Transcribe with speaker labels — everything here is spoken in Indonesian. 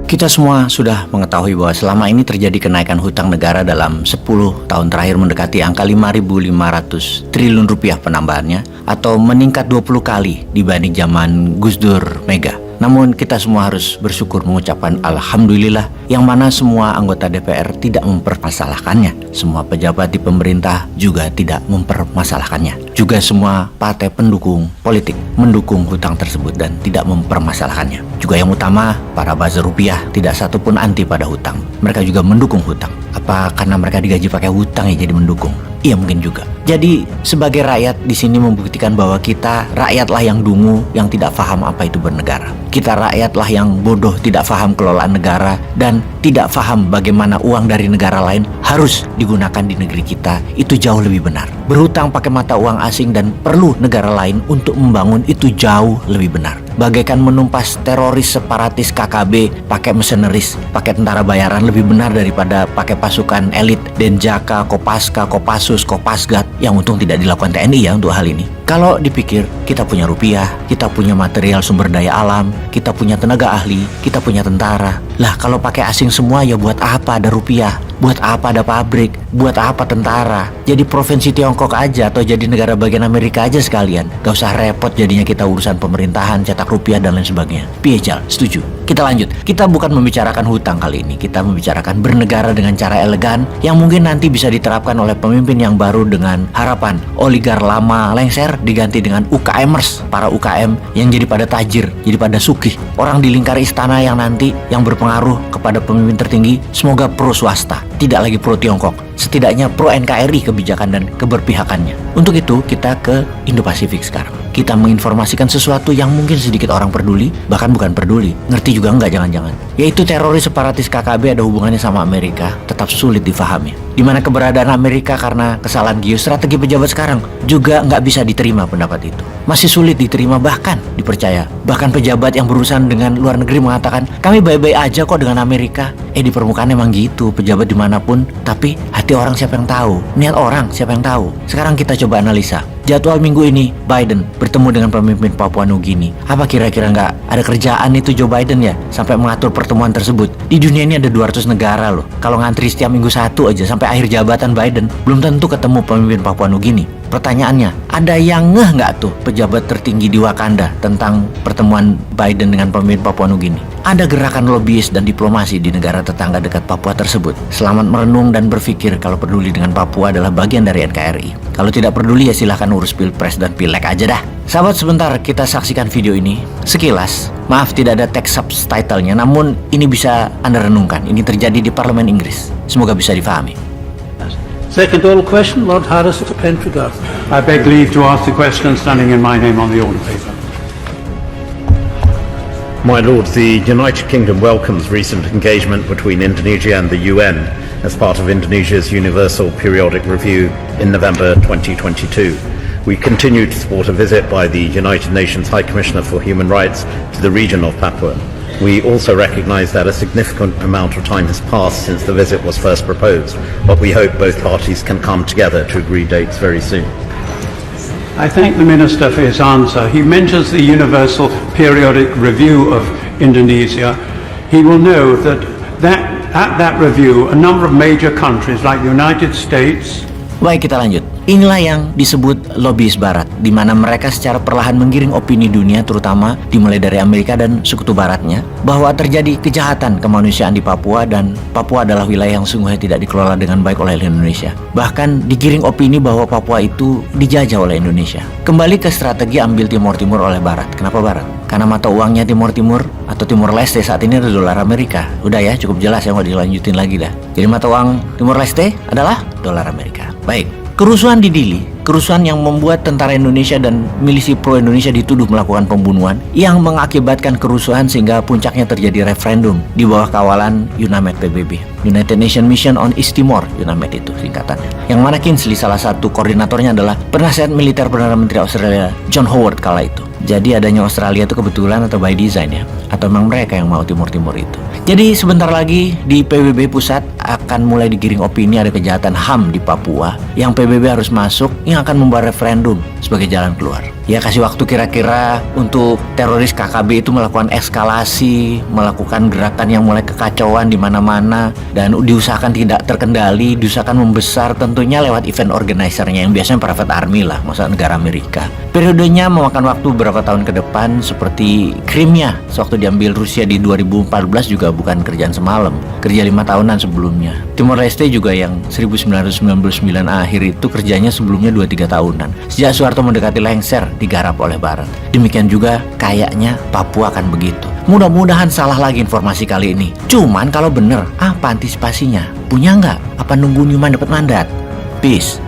Speaker 1: Kita semua sudah mengetahui bahwa selama ini terjadi kenaikan hutang negara dalam 10 tahun terakhir mendekati angka 5.500 triliun rupiah penambahannya, atau meningkat 20 kali dibanding zaman Gus Dur Mega. Namun kita semua harus bersyukur mengucapkan Alhamdulillah, yang mana semua anggota DPR tidak mempermasalahkannya. Semua pejabat di pemerintah juga tidak mempermasalahkannya. Juga semua partai pendukung politik mendukung hutang tersebut dan tidak mempermasalahkannya. Juga yang utama, para buzzer rupiah tidak satupun anti pada hutang. Mereka juga mendukung hutang. Apa karena mereka digaji pakai hutang ya jadi mendukung? Iya mungkin juga. Jadi sebagai rakyat di sini membuktikan bahwa kita rakyatlah yang dungu, yang tidak paham apa itu bernegara. Kita rakyatlah yang bodoh, tidak paham kelolaan negara, dan tidak paham bagaimana uang dari negara lain harus digunakan di negeri kita. Itu jauh lebih benar. Berhutang pakai mata uang asing dan perlu negara lain untuk membangun itu jauh lebih benar. Bagaikan menumpas teroris separatis KKB pakai mercenaries, pakai tentara bayaran lebih benar daripada pakai pasukan elit Denjaka, Kopaska, Kopassus, Kopasgat, yang untung tidak dilakukan TNI ya untuk hal ini. Kalau dipikir, kita punya rupiah, kita punya material sumber daya alam, kita punya tenaga ahli, kita punya tentara. Lah kalau pakai asing semua ya buat apa ada rupiah? Buat apa ada pabrik? Buat apa tentara? Jadi provinsi Tiongkok aja atau jadi negara bagian Amerika aja sekalian. Gak usah repot jadinya kita urusan pemerintahan, cetak rupiah dan lain sebagainya. Piejal, setuju. Kita lanjut. Kita bukan membicarakan hutang kali ini. Kita membicarakan bernegara dengan cara elegan yang mungkin nanti bisa diterapkan oleh pemimpin yang baru dengan harapan oligar lama lengser diganti dengan UKMers. Para UKM yang jadi pada tajir, jadi pada sugih. Orang di lingkar istana yang nanti yang berpengaruh kepada pemimpin tertinggi semoga pro swasta, tidak lagi pro Tiongkok, setidaknya pro NKRI kebijakan dan keberpihakannya. Untuk itu kita ke Indo-Pasifik sekarang. Kita menginformasikan sesuatu yang mungkin sedikit orang peduli, bahkan bukan peduli, ngerti juga enggak jangan-jangan. Yaitu teroris separatis KKB ada hubungannya sama Amerika, tetap sulit difahami. Di mana keberadaan Amerika karena kesalahan geostrategi pejabat sekarang juga nggak bisa diterima pendapat itu. Masih sulit diterima bahkan dipercaya. Bahkan pejabat yang berurusan dengan luar negeri mengatakan, kami baik-baik aja kok dengan Amerika. Di permukaan emang gitu, pejabat dimanapun, tapi hati orang siapa yang tahu, niat orang siapa yang tahu. Sekarang kita coba analisa. Jadwal minggu ini Biden bertemu dengan pemimpin Papua Nugini. Apa kira-kira nggak ada kerjaan itu Joe Biden ya sampai mengatur pertemuan tersebut? Di dunia ini ada 200 negara loh. Kalau ngantri setiap minggu satu aja sampai akhir jabatan Biden, belum tentu ketemu pemimpin Papua Nugini. Pertanyaannya, ada yang ngeh nggak tuh pejabat tertinggi di Wakanda tentang pertemuan Biden dengan pemimpin Papua Nugini? Ada gerakan lobbyis dan diplomasi di negara tetangga dekat Papua tersebut. Selamat merenung dan berpikir kalau peduli dengan Papua adalah bagian dari NKRI. Kalau tidak peduli ya silahkan urus pilpres dan pileg aja dah. Sahabat, sebentar kita saksikan video ini sekilas. Maaf tidak ada teks subtitlenya, namun ini bisa Anda renungkan. Ini terjadi di Parlemen Inggris. Semoga bisa difahami.
Speaker 2: Second oral question, Lord Harris of Pentragar.
Speaker 3: I beg leave to ask the question standing in my name on the order paper.
Speaker 4: My Lord, the United Kingdom welcomes recent engagement between Indonesia and the UN as part of Indonesia's Universal Periodic Review in November 2022. We continue to support a visit by the United Nations High Commissioner for Human Rights to the region of Papua. We also recognise that a significant amount of time has passed since the visit was first proposed, but we hope both parties can come together to agree dates very soon.
Speaker 3: I thank the Minister for his answer. He mentions the Universal Periodic Review of Indonesia. He will know that at that review, a number of major countries like the United States.
Speaker 1: Baik, kita lanjut. Inilah yang disebut lobbyis barat, di mana mereka secara perlahan menggiring opini dunia, terutama dimulai dari Amerika dan sekutu baratnya, bahwa terjadi kejahatan kemanusiaan di Papua dan Papua adalah wilayah yang sungguhnya tidak dikelola dengan baik oleh Indonesia. Bahkan digiring opini bahwa Papua itu dijajah oleh Indonesia. Kembali ke strategi ambil Timur Timur oleh Barat. Kenapa Barat? Karena mata uangnya Timur Timur atau Timur Leste saat ini adalah dolar Amerika. Udah ya, cukup jelas ya, nggak dilanjutin lagi dah. Jadi mata uang Timur Leste adalah dolar Amerika. Baik. Kerusuhan di Dili, kerusuhan yang membuat tentara Indonesia dan milisi pro-Indonesia dituduh melakukan pembunuhan yang mengakibatkan kerusuhan sehingga puncaknya terjadi referendum di bawah kawalan UNAMED PBB, United Nations Mission on East Timor, UNAMED itu singkatannya. Yang mana Kingsley salah satu koordinatornya adalah penasihat militer Perdana Menteri Australia John Howard kala itu. Jadi adanya Australia itu kebetulan atau by design ya, atau memang mereka yang mau Timur-Timur itu. Jadi sebentar lagi di PBB pusat akan mulai digiring opini ada kejahatan HAM di Papua yang PBB harus masuk, yang akan membuat referendum sebagai jalan keluar. Ya kasih waktu kira-kira untuk teroris KKB itu melakukan eskalasi, melakukan gerakan yang mulai kekacauan di mana-mana, dan diusahakan tidak terkendali, diusahakan membesar tentunya lewat event organizer-nya yang biasanya private army lah, maksudnya negara Amerika. Periodenya memakan waktu beberapa tahun ke depan, seperti Crimea sewaktu diambil Rusia di 2014 juga bukan kerjaan semalam, kerja 5 tahunan sebelumnya. Timor Leste juga yang 1999 akhir itu kerjanya sebelumnya 2-3 tahunan. Sejak Soeharto mendekati lengser, digarap oleh Barat. Demikian juga kayaknya Papua akan begitu. Mudah-mudahan salah lagi informasi kali ini. Cuman kalau bener, apa antisipasinya? Punya nggak? Apa nunggu Newman dapat mandat? Peace.